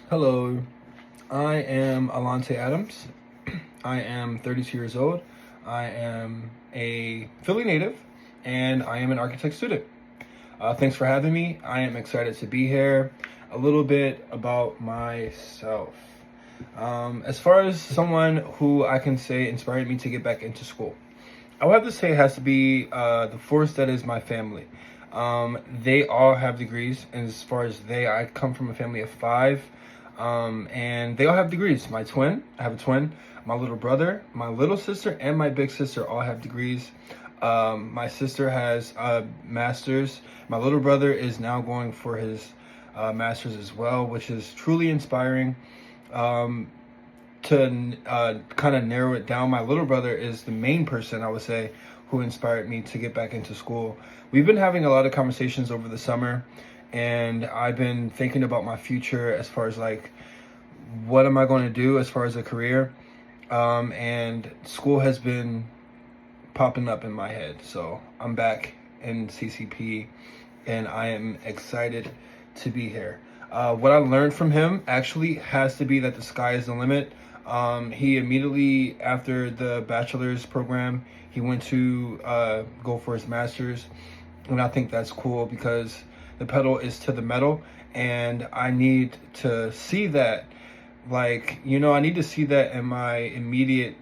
Hello, I am Alontae Adams. I am 32 years old. I am a Philly native and I am an architect student. Thanks for having me. I am excited to be here. A little bit about myself. As far as someone who I can say inspired me to get back into school, I would have to say it has to be the force that is my family. They all have degrees, and as far as I come from a family of five, and they all have degrees. I have a twin, my little brother, my little sister, and my big sister all have degrees. My sister has a master's. My little brother is now going for his master's as well, which is truly inspiring. To kind of narrow it down, my little brother is the main person, I would say, who inspired me to get back into school. We've been having a lot of conversations over the summer, and I've been thinking about my future as far as like, what am I going to do as far as a career? And school has been popping up in my head. So I'm back in CCP, and I am excited to be here. What I learned from him actually has to be that the sky is the limit. He immediately after the bachelor's program, he went to go for his master's, and I think that's cool because the pedal is to the metal, and I need to see that. Like, I need to see that in my immediate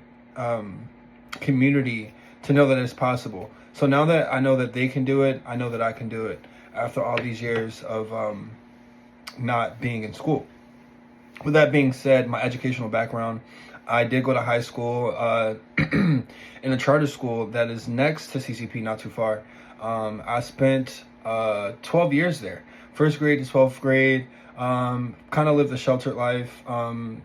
community to know that it's possible. So now that I know that they can do it, I know that I can do it after all these years of not being in school. With that being said, my educational background, I did go to high school in a charter school that is next to CCP, not too far. I spent 12 years there, first grade to 12th grade. Kind of lived a sheltered life,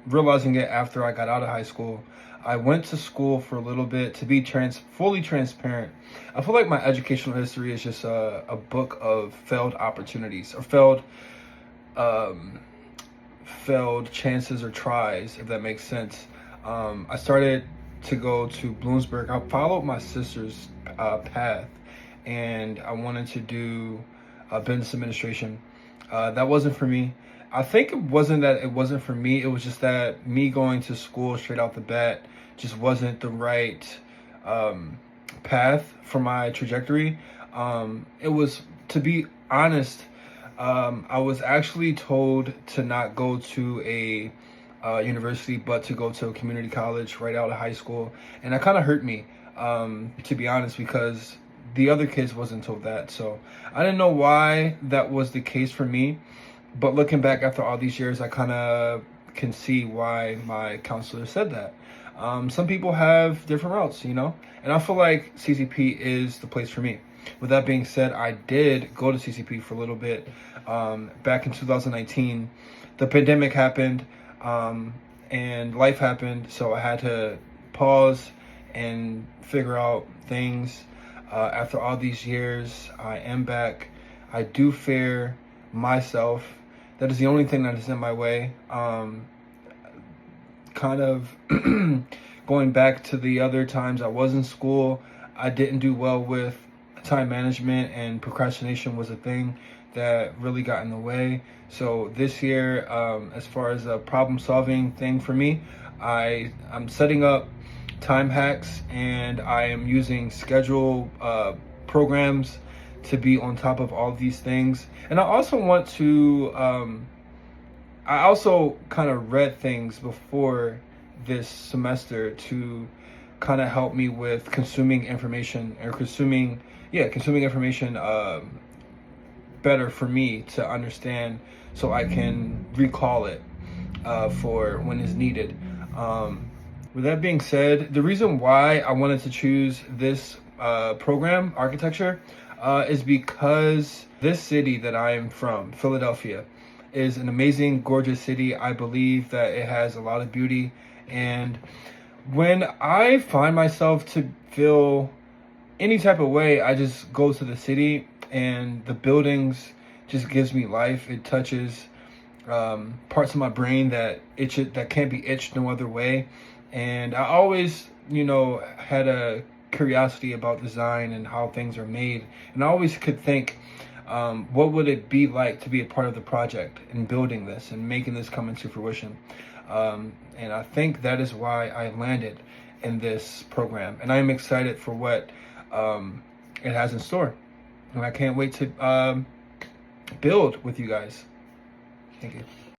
realizing it after I got out of high school. I went to school for a little bit. To be fully transparent, I feel like my educational history is just a book of failed opportunities or failed chances or tries, if that makes sense. I started to go to Bloomsburg. I followed my sister's path, and I wanted to do business administration. That wasn't for me. I think it wasn't that it wasn't for me. It was just that me going to school straight out the bat just wasn't the right path for my trajectory. It was, to be honest, I was actually told to not go to a university, but to go to a community college right out of high school. And that kind of hurt me, to be honest, because the other kids wasn't told that. So I didn't know why that was the case for me. But looking back after all these years, I kind of can see why my counselor said that. Some people have different routes, and I feel like CCP is the place for me. With that being said, I did go to CCP for a little bit. Back in 2019, the pandemic happened, and life happened, so I had to pause and figure out things. After all these years, I am back. I do fear myself. That is the only thing that is in my way. Kind of going back to the other times I was in school, I didn't do well with time management, and procrastination was a thing that really got in the way. So this year, as far as a problem solving thing for me, I'm setting up time hacks, and I am using schedule programs to be on top of all these things. And I also want to I also kind of read things before this semester to kind of help me with consuming information, or consuming information better for me to understand, so I can recall it for when it's needed. With that being said, the reason why I wanted to choose this program, architecture, is because this city that I am from, Philadelphia, is an amazing, gorgeous city. I believe that it has a lot of beauty. And when I find myself to feel any type of way, I just go to the city, and the buildings just gives me life. It touches parts of my brain that can't be itched no other way. And I always, had a curiosity about design and how things are made. And I always could think, what would it be like to be a part of the project and building this and making this come into fruition? And I think that is why I landed in this program, and I'm excited for what it has in store, and I can't wait to build with you guys. Thank you.